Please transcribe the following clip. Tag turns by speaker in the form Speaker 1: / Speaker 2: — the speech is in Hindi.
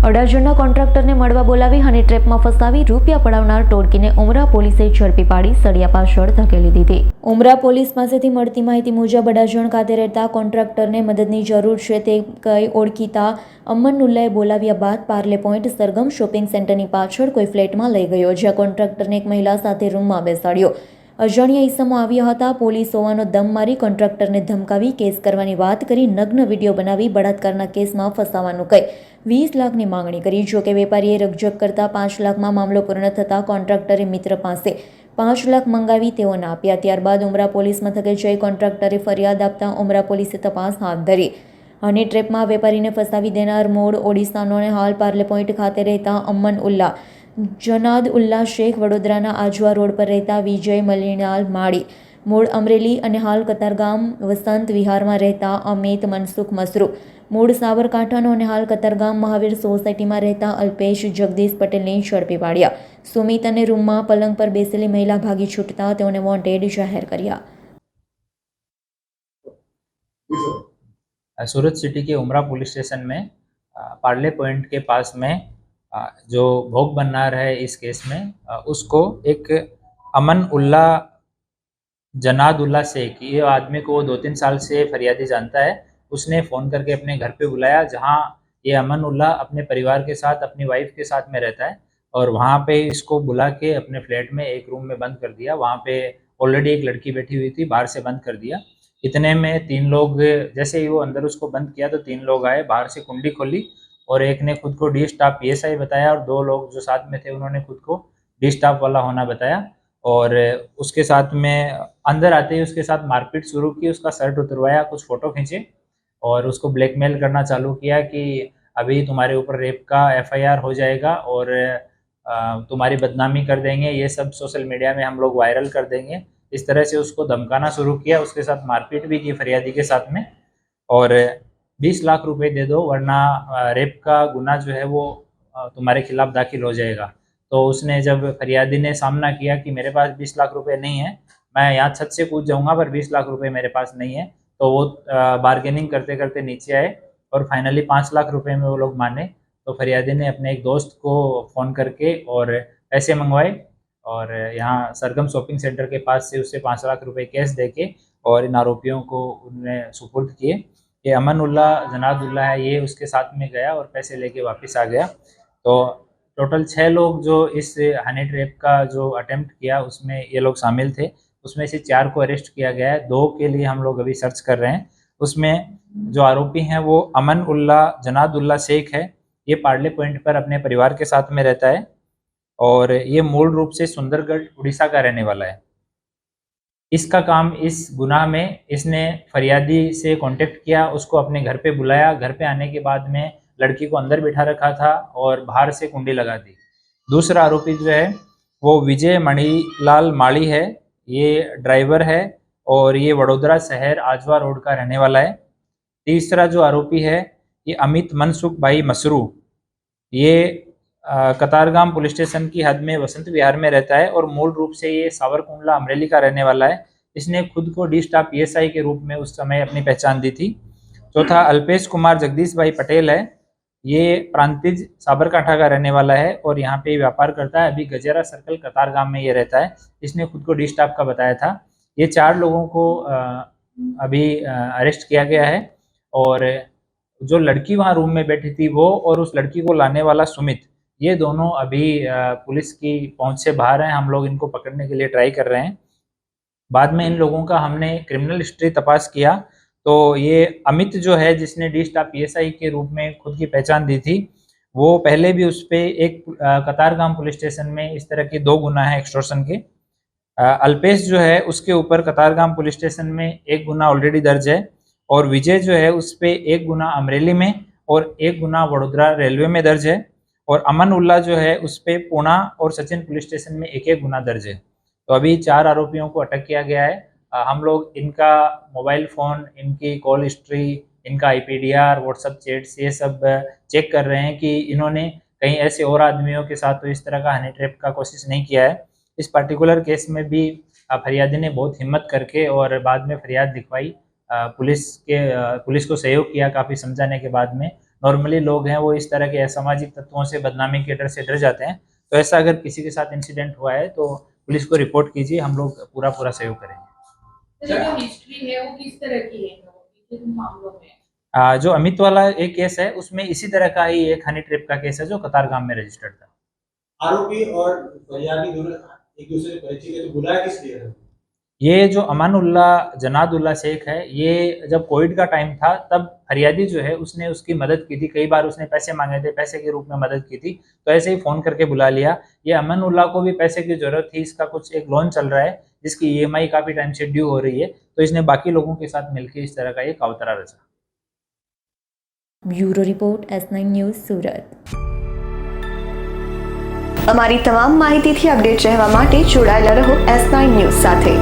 Speaker 1: અડાજણના કોન્ટ્રાક્ટરને મળવા બોલાવી હની ટ્રેપમાં ફસાવી રૂપિયા પડાવનાર ટોળકીને ઉમરા પોલીસે ઝડપી પાડી સળિયા પાછળ ધકેલી દીધી। ઉમરા પોલીસ પાસેથી મળતી માહિતી મુજબ અડાજણ ખાતે રહેતા કોન્ટ્રાક્ટરને મદદની જરૂર છે તે કહી ઓળખીતા અમન ઉલ્લાએ બોલાવ્યા બાદ પાર્લે પોઈન્ટ સરગમ શોપિંગ સેન્ટરની પાછળ કોઈ ફ્લેટમાં લઈ ગયો, જ્યાં કોન્ટ્રાક્ટરને એક મહિલા સાથે રૂમમાં બેસાડ્યો। અજાણ્યા ઈસમો આવ્યા હતા। પોલીસ હોવાનો દમ મારી કોન્ટ્રાક્ટરને ધમકાવી કેસ કરવાની વાત કરી નગ્ન વિડીયો બનાવી બળાત્કારના કેસમાં ફસાવાનું કહી 20 લાખની માંગણી કરી। જો કે વેપારીએ રકઝક કરતા 5 લાખમાં મામલો પૂર્ણ થતાં કોન્ટ્રાક્ટરે મિત્ર પાસે 5 લાખ મંગાવી તેઓને આપ્યા। ત્યારબાદ ઉમરા પોલીસ મથકે જઈ કોન્ટ્રાક્ટરે ફરિયાદ આપતા ઉમરા પોલીસે તપાસ હાથ ધરી। હની ટ્રેપમાં વેપારીને ફસાવી દેનાર મૂળ ઓડિશાનો અને હાલ પાર્લે પોઈન્ટ ખાતે રહેતા અમન ઉલ્લા, જનાદ ઉલ્લા શેખ, વડોદરાના આજવા રોડ પર રહેતા વિજય મલિણાલ માળી, મૂળ અમરેલી અને હાલ કતારગામ વસંત વિહારમાં રહેતા અમિત મનસુખ મસરૂ, મૂળ સાબરકાંઠાનો અને હાલ કતારગામ મહાવીર સોસાયટીમાં રહેતા અલ્પેશ જગદીશ પટેલને ઝડપી પાડ્યા। સુમિત અને રૂમમાં પલંગ પર બેસેલી મહિલા ભાગી છૂટતા તેઓને વોન્ટેડ જાહેર કર્યા।
Speaker 2: सूरत सिटी के उमरा पुलिस स्टेशन में पार्ले पॉइंट के पास में जो भोग बननार है इस केस में उसको एक अमन उल्ला जनाद उल्ला शेख, ये आदमी को 2-3 साल से फरियादी जानता है। उसने फ़ोन करके अपने घर पे बुलाया, जहाँ ये अमन उल्ला अपने परिवार के साथ अपनी वाइफ के साथ में रहता है, और वहाँ पे इसको बुला के अपने फ्लैट में एक रूम में बंद कर दिया। वहाँ पे ऑलरेडी एक लड़की बैठी हुई थी, बाहर से बंद कर दिया। इतने में 3 लोग, जैसे ही वो अंदर उसको बंद किया तो 3 लोग आए, बाहर से कुंडी खोली और एक ने खुद को डी स्टाफ PSI बताया और 2 लोग जो साथ में थे उन्होंने खुद को डी स्टाफ वाला होना बताया। और उसके साथ में अंदर आते ही उसके साथ मारपीट शुरू की, उसका शर्ट उतरवाया, कुछ फ़ोटो खींचे और उसको ब्लैकमेल करना चालू किया कि अभी तुम्हारे ऊपर रेप का FIR हो जाएगा और तुम्हारी बदनामी कर देंगे, ये सब सोशल मीडिया में हम लोग वायरल कर देंगे। इस तरह से उसको धमकाना शुरू किया। उसके साथ मारपीट भी की फरियादी के साथ में, और 20 लाख रुपए दे दो वरना रेप का गुना जो है वो तुम्हारे खिलाफ दाखिल हो जाएगा। तो उसने, जब फरियादी ने सामना किया कि मेरे पास 20 लाख रुपए नहीं है, मैं यहाँ छत से कूद जाऊँगा पर 20 लाख रुपए मेरे पास नहीं है, तो वो बार्गेनिंग करते करते नीचे आए और फाइनली 5 लाख रुपए में वो लोग माने। तो फरियादी ने अपने एक दोस्त को फ़ोन करके और पैसे मंगवाए और यहाँ सरगम शॉपिंग सेंटर के पास से उससे 5 लाख रुपए कैश देके और इन आरोपियों को उन्होंने सुपुर्द किए। ये अमन उल्ला जनाद उल्ला है, ये उसके साथ में गया और पैसे लेके वापस आ गया। तो टोटल 6 लोग जो इस हनी ट्रैप का जो अटेम्प्ट किया उसमें ये लोग शामिल थे। उसमें से 4 को अरेस्ट किया गया है, 2 के लिए हम लोग अभी सर्च कर रहे हैं। उसमें जो आरोपी हैं वो अमन उल्ला जनाद उल्ला शेख है। ये पार्ले पॉइंट पर अपने परिवार के साथ में रहता है और ये मूल रूप से सुंदरगढ़ उड़ीसा का रहने वाला है। इसका काम, इस गुनाह में इसने फरियादी से कांटेक्ट किया, उसको अपने घर पे बुलाया। घर पे आने के बाद में लड़की को अंदर बिठा रखा था और बाहर से कुंडी लगा दी। दूसरा आरोपी जो है वो विजय मणिलाल माली है, ये ड्राइवर है और ये वडोदरा शहर आजवा रोड का रहने वाला है। तीसरा जो आरोपी है ये अमित मनसुख भाई मसरू, ये कतारगाम पुलिस स्टेशन की हद में वसंत विहार में रहता है और मूल रूप से ये सावरकुंडला अमरेली का रहने वाला है। इसने खुद को डी स्टाफ PSI के रूप में उस समय अपनी पहचान दी थी। चौथा अल्पेश कुमार जगदीश भाई पटेल है, ये प्रांतिज साबरकांठा का रहने वाला है और यहाँ पे व्यापार करता है। अभी गजेरा सर्कल कतारगाम में ये रहता है। इसने खुद को डी स्टाफ का बताया था। ये 4 लोगों को अभी अरेस्ट किया गया है और जो लड़की वहाँ रूम में बैठी थी वो और उस लड़की को लाने वाला सुमित, ये दोनों अभी पुलिस की पहुंच से बाहर हैं। हम लोग इनको पकड़ने के लिए ट्राई कर रहे हैं। बाद में इन लोगों का हमने क्रिमिनल हिस्ट्री तपास किया तो ये अमित जो है, जिसने डी स्टाफ PSI के रूप में खुद की पहचान दी थी, वो पहले भी उस पर एक कतारगाम पुलिस स्टेशन में इस तरह के 2 गुना है एक्सटॉर्शन के। अल्पेश जो है उसके ऊपर कतारगाम पुलिस स्टेशन में 1 गुना ऑलरेडी दर्ज है और विजय जो है उस पर 1 गुना अमरेली में और 1 गुना वडोदरा रेलवे में दर्ज है और अमन उल्ला जो है उस पर पूना और सचिन पुलिस स्टेशन में 1-1 गुना दर्ज है। तो अभी 4 आरोपियों को अटक किया गया है। हम लोग इनका मोबाइल फ़ोन, इनकी कॉल हिस्ट्री, इनका IPDR, व्हाट्सएप चैट्स, ये सब चेक कर रहे हैं कि इन्होंने कहीं ऐसे और आदमियों के साथ तो इस तरह का हनी ट्रैप का कोशिश नहीं किया है। इस पर्टिकुलर केस में भी फरियादी ने बहुत हिम्मत करके और बाद में फरियाद लिखवाई, पुलिस को सहयोग किया काफ़ी समझाने के बाद में। नॉर्मली लोग हैं वो इस तरह के असामाजिक तत्वों से बदनामी के डर से डर जाते हैं। तो ऐसा अगर किसी के साथ इंसिडेंट हुआ है तो पुलिस को रिपोर्ट कीजिए, हम लोग पूरा सहयोग करेंगे।
Speaker 3: जो हिस्ट्री है वो किस तरह की है किन मामलों में?
Speaker 2: जो अमित वाला एक केस है उसमें इसी तरह का ही एक हनी ट्रैप का केस है जो कतारगाम में रजिस्टर्ड था।
Speaker 4: आरोपी और फरियादी दोनों एक दूसरे से परिचित है, तो बुलाया किस लिए है?
Speaker 2: ये जो अमानुल्ला जनादुल्ला शेख है, ये जब कोविड का टाइम था तब फरियादी जो है उसने उसकी मदद की थी, कई बार उसने पैसे मांगे थे, पैसे के रूप में मदद की थी, तो ऐसे ही फ़ोन करके बुला लिया। ये अमानुल्ला को भी पैसे की ज़रूरत थी, इसका कुछ एक लोन चल रहा है जिसकी EMI काफ़ी टाइम से ड्यू हो रही है, तो इसने बाकी लोगों के साथ मिलकर इस तरह का एक कावतरा रचा।
Speaker 1: Bureau report S9 news Surat.
Speaker 5: અમારી તમામ માહિતીથી અપડેટ રહેવા માટે જોડાયેલા રહો S9 ન્યૂઝ સાથે।